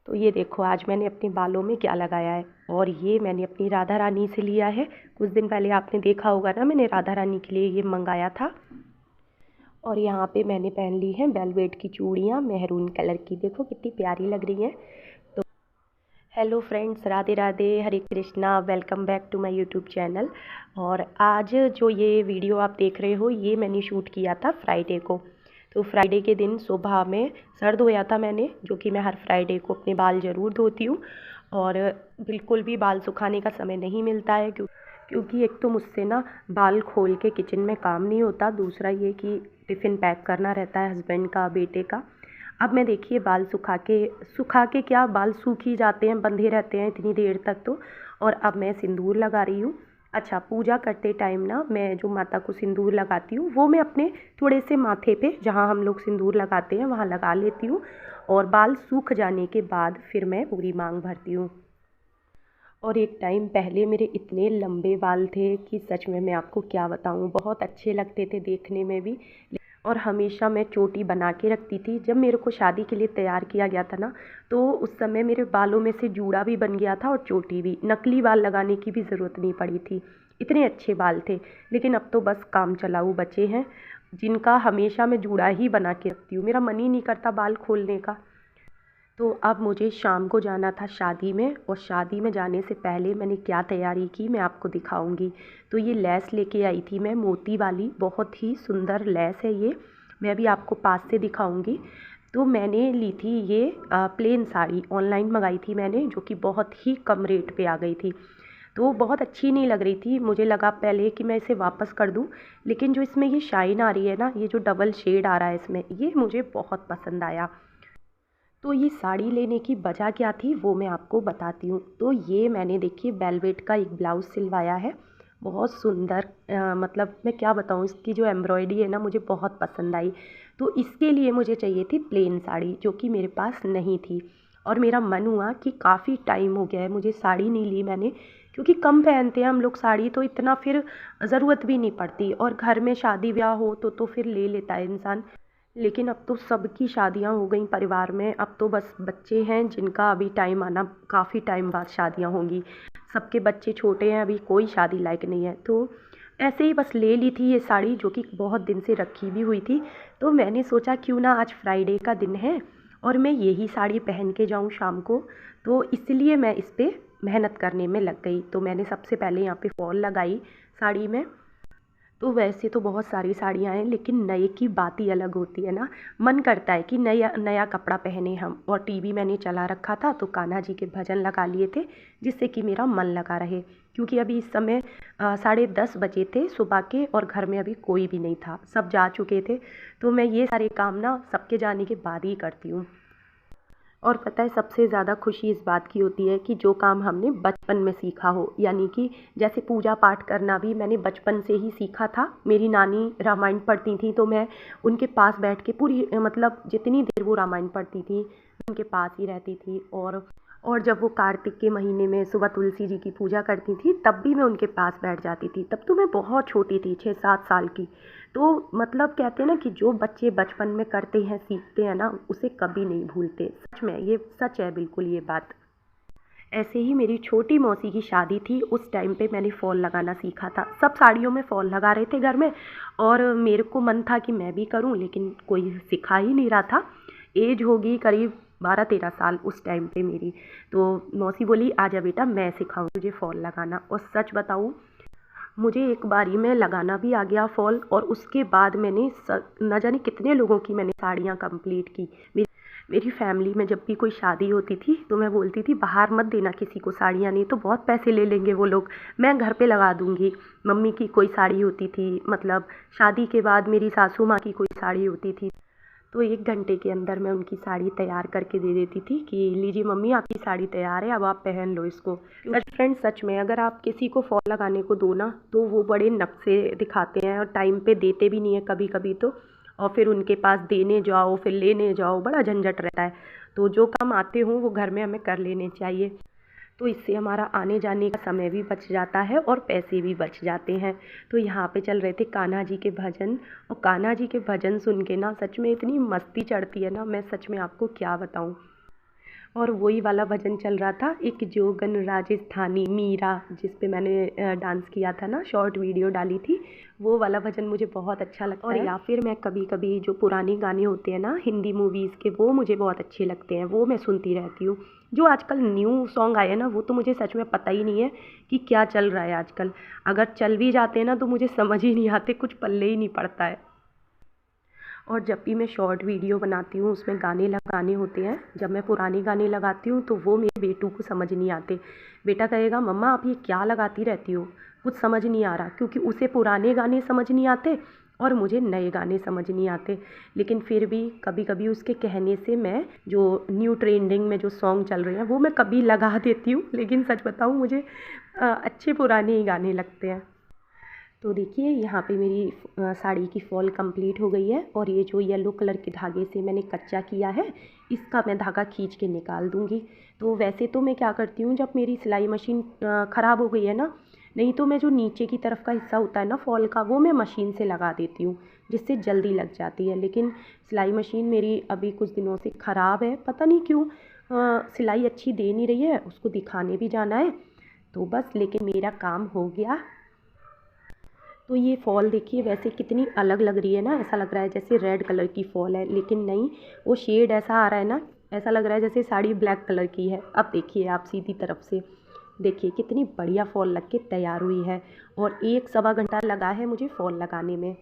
तो ये देखो आज मैंने अपने बालों में क्या लगाया है, और ये मैंने अपनी राधा रानी से लिया है। कुछ दिन पहले आपने देखा होगा ना, मैंने राधा रानी के लिए ये मंगाया था। और यहाँ पे मैंने पहन ली है वेलवेट की चूड़ियाँ मैरून कलर की, देखो कितनी प्यारी लग रही हैं। तो hello friends, Radhe Radhe, Hare Krishna, welcome back to my YouTube channel. और आज जो ये वीडियो आप देख रहे हो ये मैंने शूट किया था फ्राइडे को। तो फ्राइडे के दिन सुबह में सर धोया था मैंने, जो कि मैं हर फ्राइडे को अपने बाल ज़रूर धोती हूँ। और बिल्कुल भी बाल सुखाने का समय नहीं मिलता है, क्योंकि एक तो मुझसे ना बाल खोल के किचन में काम नहीं होता, दूसरा ये कि टिफ़िन पैक करना रहता है हस्बैंड का, बेटे का। अब मैं देखिए बाल सुखा के क्या, बाल सूख ही जाते हैं, बंधे रहते हैं इतनी देर तक तो। और अब मैं सिंदूर लगा रही हूँ। अच्छा, पूजा करते टाइम ना मैं जो माता को सिंदूर लगाती हूँ वो मैं अपने थोड़े से माथे पे, जहाँ हम लोग सिंदूर लगाते हैं, वहाँ लगा लेती हूँ। और बाल सूख जाने के बाद फिर मैं पूरी मांग भरती हूँ। और एक टाइम पहले मेरे इतने लंबे बाल थे कि सच में मैं आपको क्या बताऊँ, बहुत अच्छे लगते थे देखने में भी। और हमेशा मैं चोटी बना के रखती थी। जब मेरे को शादी के लिए तैयार किया गया था ना, तो उस समय मेरे बालों में से जूड़ा भी बन गया था और चोटी भी, नकली बाल लगाने की भी ज़रूरत नहीं पड़ी थी। इतने अच्छे बाल थे। लेकिन अब तो बस काम चलाऊ बचे हैं, जिनका हमेशा मैं जूड़ा ही बना के रखती हूँ, मेरा मन ही नहीं करता बाल खोलने का। तो अब मुझे शाम को जाना था शादी में, और शादी में जाने से पहले मैंने क्या तैयारी की मैं आपको दिखाऊंगी। तो ये लेस लेके आई थी मैं, मोती वाली, बहुत ही सुंदर लेस है ये। मैं भी आपको पास से दिखाऊंगी। तो मैंने ली थी ये प्लेन साड़ी, ऑनलाइन मंगाई थी मैंने, जो कि बहुत ही कम रेट पे आ गई थी। तो बहुत अच्छी नहीं लग रही थी, मुझे लगा पहले कि मैं इसे वापस कर दूं। लेकिन जो इसमें ये शाइन आ रही है ना, ये जो डबल शेड आ रहा है इसमें, ये मुझे बहुत पसंद आया। तो ये साड़ी लेने की वजह क्या थी वो मैं आपको बताती हूँ। तो ये मैंने देखिए वेलवेट का एक ब्लाउज़ सिलवाया है, बहुत सुंदर। मतलब मैं क्या बताऊँ, इसकी जो एम्ब्रॉयडरी है ना मुझे बहुत पसंद आई। तो इसके लिए मुझे चाहिए थी प्लेन साड़ी, जो कि मेरे पास नहीं थी। और मेरा मन हुआ कि काफ़ी टाइम हो गया है मुझे साड़ी नहीं ली मैंने, क्योंकि कम पहनते हैं हम लोग साड़ी, तो इतना फिर ज़रूरत भी नहीं पड़ती। और घर में शादी ब्याह हो तो फिर ले लेता है इंसान। लेकिन अब तो सबकी शादियां हो गई परिवार में, अब तो बस बच्चे हैं जिनका अभी टाइम आना, काफ़ी टाइम बाद शादियां होंगी। सबके बच्चे छोटे हैं, अभी कोई शादी लायक नहीं है। तो ऐसे ही बस ले ली थी ये साड़ी, जो कि बहुत दिन से रखी भी हुई थी। तो मैंने सोचा क्यों ना आज फ्राइडे का दिन है और मैं यही साड़ी पहन के जाऊं शाम को। तो इसलिए मैं इस पर मेहनत करने में लग गई। तो मैंने सबसे पहले यहाँ पे फॉल लगाई साड़ी में। तो वैसे तो बहुत सारी साड़ियाँ हैं, लेकिन नए की बात ही अलग होती है ना। मन करता है कि नया नया कपड़ा पहने हम। और टीवी मैंने चला रखा था, तो कान्हा जी के भजन लगा लिए थे, जिससे कि मेरा मन लगा रहे। क्योंकि अभी इस समय 10:30 बजे थे सुबह के, और घर में अभी कोई भी नहीं था, सब जा चुके थे। तो मैं ये सारे काम ना सबके जाने के बाद ही करती हूँ। और पता है सबसे ज़्यादा खुशी इस बात की होती है कि जो काम हमने बचपन में सीखा हो, यानी कि जैसे पूजा पाठ करना भी मैंने बचपन से ही सीखा था। मेरी नानी रामायण पढ़ती थी, तो मैं उनके पास बैठ के पूरी मतलब जितनी देर वो रामायण पढ़ती थी उनके पास ही रहती थी। और जब वो कार्तिक के महीने में सुबह तुलसी जी की पूजा करती थी, तब भी मैं उनके पास बैठ जाती थी। तब तो मैं बहुत छोटी थी, 6-7 साल की। तो मतलब कहते हैं ना कि जो बच्चे बचपन में करते हैं, सीखते हैं ना, उसे कभी नहीं भूलते। सच में ये सच है, बिल्कुल ये बात। ऐसे ही मेरी छोटी मौसी की शादी थी, उस टाइम पे मैंने फॉल लगाना सीखा था। सब साड़ियों में फॉल लगा रहे थे घर में, और मेरे को मन था कि मैं भी करूं, लेकिन कोई सिखा ही नहीं रहा था। एज होगी करीब 12-13 साल उस टाइम पे मेरी। तो मौसी बोली आजा बेटा मैं सिखाऊं तुझे फॉल लगाना। और सच बताऊं, मुझे एक बारी में लगाना भी आ गया फॉल। और उसके बाद मैंने न जाने कितने लोगों की मैंने साड़ियाँ कंप्लीट की। मेरी फैमिली में जब भी कोई शादी होती थी तो मैं बोलती थी बाहर मत देना किसी को साड़ियाँ, नहीं तो बहुत पैसे ले लेंगे वो लोग, मैं घर पे लगा दूँगी। मम्मी की कोई साड़ी होती थी, मतलब शादी के बाद मेरी सासू माँ की कोई साड़ी होती थी, तो 1 घंटे के अंदर मैं उनकी साड़ी तैयार करके दे देती थी कि लीजिए मम्मी आपकी साड़ी तैयार है, अब आप पहन लो इसको। सच फ्रेंड, सच में अगर आप किसी को फॉल लगाने को दो ना, तो वो बड़े नक्शे दिखाते हैं और टाइम पे देते भी नहीं है कभी कभी तो। और फिर उनके पास देने जाओ, फिर लेने जाओ, बड़ा झंझट रहता है। तो जो काम आते हों वो घर में हमें कर लेने चाहिए। तो इससे हमारा आने जाने का समय भी बच जाता है और पैसे भी बच जाते हैं। तो यहाँ पे चल रहे थे कान्हा जी के भजन, और कान्हा जी के भजन सुन के ना सच में इतनी मस्ती चढ़ती है ना, मैं सच में आपको क्या बताऊँ। और वही वाला भजन चल रहा था, एक जोगन राजस्थानी मीरा, जिस पे मैंने डांस किया था ना, शॉर्ट वीडियो डाली थी, वो वाला भजन मुझे बहुत अच्छा लगता है। और या फिर मैं कभी कभी जो पुराने गाने होते हैं ना हिंदी मूवीज़ के, वो मुझे बहुत अच्छे लगते हैं, वो मैं सुनती रहती हूँ। जो आजकल न्यू सॉन्ग आए हैं ना, वो तो मुझे सच में पता ही नहीं है कि क्या चल रहा है आजकल। अगर चल भी जाते हैं ना तो मुझे समझ ही नहीं आते, कुछ पल्ले ही नहीं पड़ता है। और जब भी मैं शॉर्ट वीडियो बनाती हूँ उसमें गाने लगाने होते हैं, जब मैं पुराने गाने लगाती हूँ तो वो मेरे बेटू को समझ नहीं आते। बेटा कहेगा मम्मा आप ये क्या लगाती रहती हो, कुछ समझ नहीं आ रहा, क्योंकि उसे पुराने गाने समझ नहीं आते और मुझे नए गाने समझ नहीं आते। लेकिन फिर भी कभी कभी उसके कहने से मैं जो न्यू ट्रेंडिंग में जो सॉन्ग चल रहे हैं वो मैं कभी लगा देती हूँ, लेकिन सच बताऊँ मुझे अच्छे पुराने ही गाने लगते हैं। तो देखिए यहाँ पे मेरी साड़ी की फॉल कंप्लीट हो गई है, और ये जो येलो कलर के धागे से मैंने कच्चा किया है, इसका मैं धागा खींच के निकाल दूँगी। तो वैसे तो मैं क्या करती हूँ, जब मेरी सिलाई मशीन ख़राब हो गई है ना, नहीं तो मैं जो नीचे की तरफ का हिस्सा होता है ना फॉल का, वो मैं मशीन से लगा देती हूँ, जिससे जल्दी लग जाती है। लेकिन सिलाई मशीन मेरी अभी कुछ दिनों से ख़राब है, पता नहीं क्यों सिलाई अच्छी दे नहीं रही है, उसको दिखाने भी जाना है। तो बस, लेकिन मेरा काम हो गया। तो ये फॉल देखिए वैसे कितनी अलग लग रही है ना, ऐसा लग रहा है जैसे रेड कलर की फॉल है, लेकिन नहीं, वो शेड ऐसा आ रहा है ना, ऐसा लग रहा है जैसे साड़ी ब्लैक कलर की है। अब देखिए आप सीधी तरफ से देखिए कितनी बढ़िया फॉल लग के तैयार हुई है, और 1 सवा घंटा लगा है मुझे फॉल लगाने में।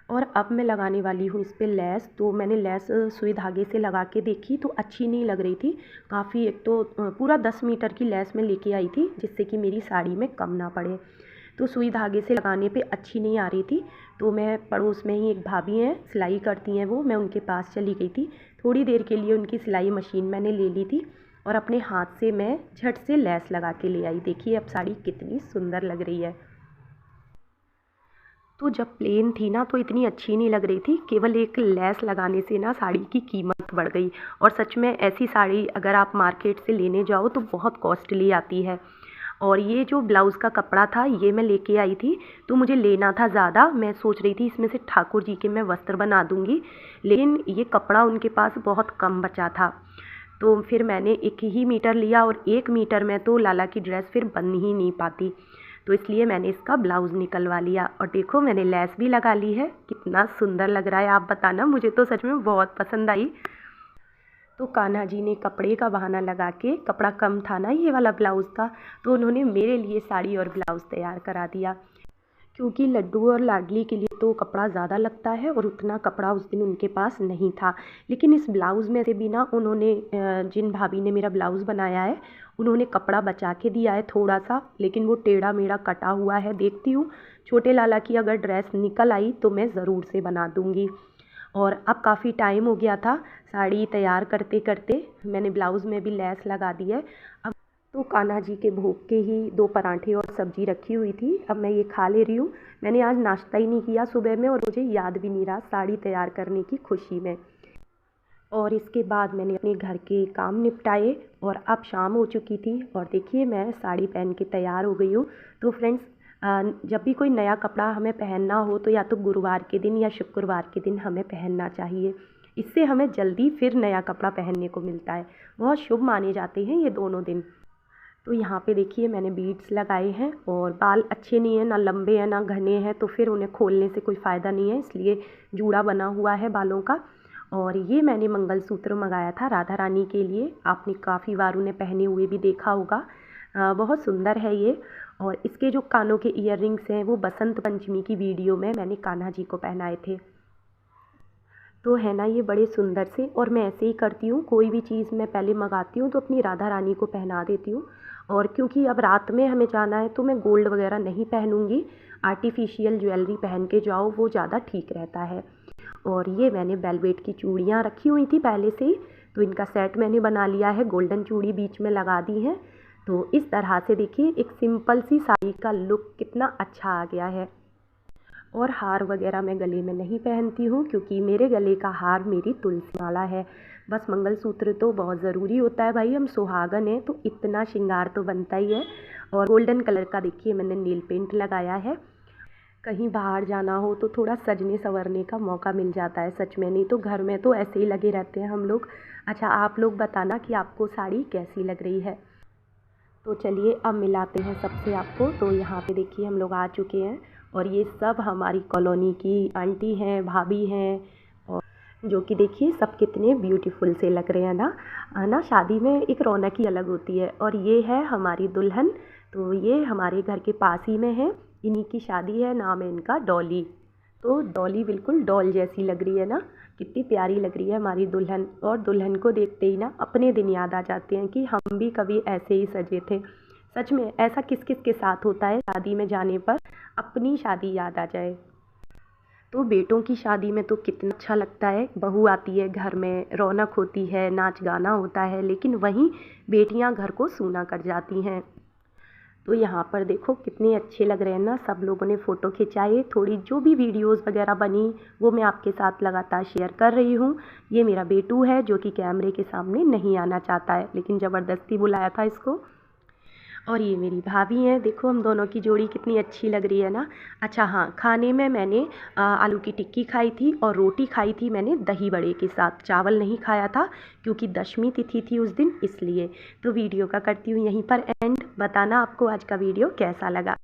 और अब मैं लगाने वाली हूँ इस पर लेस। तो मैंने लेस सुई धागे से लगा के देखी तो अच्छी नहीं लग रही थी काफ़ी। एक तो पूरा 10 मीटर की लेस मैं लेके आई थी, जिससे कि मेरी साड़ी में कम ना पड़े। तो सुई धागे से लगाने पे अच्छी नहीं आ रही थी। तो मैं पड़ोस में ही एक भाभी हैं, सिलाई करती हैं वो, मैं उनके पास चली गई थी। थोड़ी देर के लिए उनकी सिलाई मशीन मैंने ले ली थी, और अपने हाथ से मैं झट से लेस लगा के ले आई। देखिए अब साड़ी कितनी सुंदर लग रही है। तो जब प्लेन थी ना तो इतनी अच्छी नहीं लग रही थी, केवल एक लेस लगाने से ना साड़ी की कीमत बढ़ गई। और सच में ऐसी साड़ी अगर आप मार्केट से लेने जाओ तो बहुत कॉस्टली आती है। और ये जो ब्लाउज़ का कपड़ा था ये मैं लेके आई थी, तो मुझे लेना था ज़्यादा। मैं सोच रही थी इसमें से ठाकुर जी के मैं वस्त्र बना दूँगी, लेकिन ये कपड़ा उनके पास बहुत कम बचा था। तो फिर मैंने 1 ही मीटर लिया, और 1 मीटर में तो लाला की ड्रेस फिर बन ही नहीं पाती। तो इसलिए मैंने इसका ब्लाउज़ निकलवा लिया, और देखो मैंने लेस भी लगा ली है। कितना सुंदर लग रहा है आप बताना, मुझे तो सच में बहुत पसंद आई। तो कान्हा जी ने कपड़े का बहाना लगा के, कपड़ा कम था ना ये वाला ब्लाउज़ का, तो उन्होंने मेरे लिए साड़ी और ब्लाउज़ तैयार करा दिया। क्योंकि लड्डू और लाडली के लिए तो कपड़ा ज़्यादा लगता है, और उतना कपड़ा उस दिन उनके पास नहीं था। लेकिन इस ब्लाउज़ में से भी ना उन्होंने जिन भाभी ने मेरा ब्लाउज़ बनाया है, उन्होंने कपड़ा बचा के दिया है थोड़ा सा, लेकिन वो टेढ़ा मेढ़ा कटा हुआ है। देखती हूँ छोटे लाला की अगर ड्रेस निकल आई तो मैं ज़रूर से बना दूँगी। और अब काफ़ी टाइम हो गया था साड़ी तैयार करते करते, मैंने ब्लाउज़ में भी लेस लगा दी है। अब तो कान्हा जी के भोग के ही 2 पराठे और सब्ज़ी रखी हुई थी, अब मैं ये खा ले रही हूँ। मैंने आज नाश्ता ही नहीं किया सुबह में, और मुझे याद भी नहीं रहा साड़ी तैयार करने की खुशी में। और इसके बाद मैंने अपने घर के काम निपटाए, और अब शाम हो चुकी थी, और देखिए मैं साड़ी पहन के तैयार हो गई हूँ। तो फ्रेंड्स, जब भी कोई नया कपड़ा हमें पहनना हो तो या तो गुरुवार के दिन या शुक्रवार के दिन हमें पहनना चाहिए। इससे हमें जल्दी फिर नया कपड़ा पहनने को मिलता है, बहुत शुभ माने जाते हैं ये दोनों दिन। तो यहाँ पे देखिए मैंने बीड्स लगाए हैं, और बाल अच्छे नहीं हैं, ना लंबे हैं ना घने हैं, तो फिर उन्हें खोलने से कोई फ़ायदा नहीं है, इसलिए जूड़ा बना हुआ है बालों का। और ये मैंने मंगलसूत्र मंगाया था राधा रानी के लिए, आपने काफ़ी बार उन्हें पहने हुए भी देखा होगा। बहुत सुंदर है ये। और इसके जो कानों के ईयररिंग्स हैं वो बसंत पंचमी की वीडियो में मैंने कान्हा जी को पहनाए थे। तो है ना ये बड़े सुंदर से। और मैं ऐसे ही करती हूँ, कोई भी चीज़ मैं पहले मंगाती हूँ तो अपनी राधा रानी को पहना देती हूँ। और क्योंकि अब रात में हमें जाना है तो मैं गोल्ड वगैरह नहीं पहनूँगी, आर्टिफिशियल ज्वेलरी पहन के जाओ वो ज़्यादा ठीक रहता है। और ये मैंने वेलवेट की चूड़ियाँ रखी हुई थी पहले से ही, तो इनका सेट मैंने बना लिया है, गोल्डन चूड़ी बीच में लगा दी है। तो इस तरह से देखिए एक सिंपल सी साड़ी का लुक कितना अच्छा आ गया है। और हार वगैरह मैं गले में नहीं पहनती हूँ, क्योंकि मेरे गले का हार मेरी तुलसी माला है। बस मंगलसूत्र तो बहुत ज़रूरी होता है भाई, हम सुहागन हैं तो इतना श्रृंगार तो बनता ही है। और गोल्डन कलर का देखिए मैंने नील पेंट लगाया है। कहीं बाहर जाना हो तो थोड़ा सजने संवरने का मौका मिल जाता है सच में, नहीं तो घर में तो ऐसे ही लगे रहते हैं हम लोग। अच्छा, आप लोग बताना कि आपको साड़ी कैसी लग रही है। तो चलिए अब मिलाते हैं सबसे आपको। तो यहाँ पे देखिए हम लोग आ चुके हैं और ये सब हमारी कॉलोनी की आंटी हैं, भाभी हैं, और जो कि देखिए सब कितने ब्यूटीफुल से लग रहे हैं ना। ना शादी में एक रौनक ही अलग होती है। और ये है हमारी दुल्हन। तो ये हमारे घर के पास ही में है, इन्हीं की शादी है, नाम है इनका डॉली। तो डॉली बिल्कुल डॉल जैसी लग रही है ना, कितनी प्यारी लग रही है हमारी दुल्हन। और दुल्हन को देखते ही ना अपने दिन याद आ जाते हैं कि हम भी कभी ऐसे ही सजे थे। सच में ऐसा किस किस के साथ होता है, शादी में जाने पर अपनी शादी याद आ जाए। तो बेटों की शादी में तो कितना अच्छा लगता है, बहू आती है घर में, रौनक होती है, नाच गाना होता है, लेकिन वहीं बेटियां घर को सूना कर जाती हैं। तो यहाँ पर देखो कितने अच्छे लग रहे हैं ना, सब लोगों ने फ़ोटो खिंचाए। थोड़ी जो भी वीडियोस वगैरह बनी वो मैं आपके साथ लगातार शेयर कर रही हूँ। ये मेरा बेटू है जो कि कैमरे के सामने नहीं आना चाहता है, लेकिन ज़बरदस्ती बुलाया था इसको। और ये मेरी भाभी हैं, देखो हम दोनों की जोड़ी कितनी अच्छी लग रही है ना। अच्छा हाँ, खाने में मैंने आलू की टिक्की खाई थी और रोटी खाई थी मैंने दही बड़े के साथ। चावल नहीं खाया था क्योंकि दशमी तिथि थी उस दिन, इसलिए। तो वीडियो का करती हूँ यहीं पर एंड। बताना आपको आज का वीडियो कैसा लगा।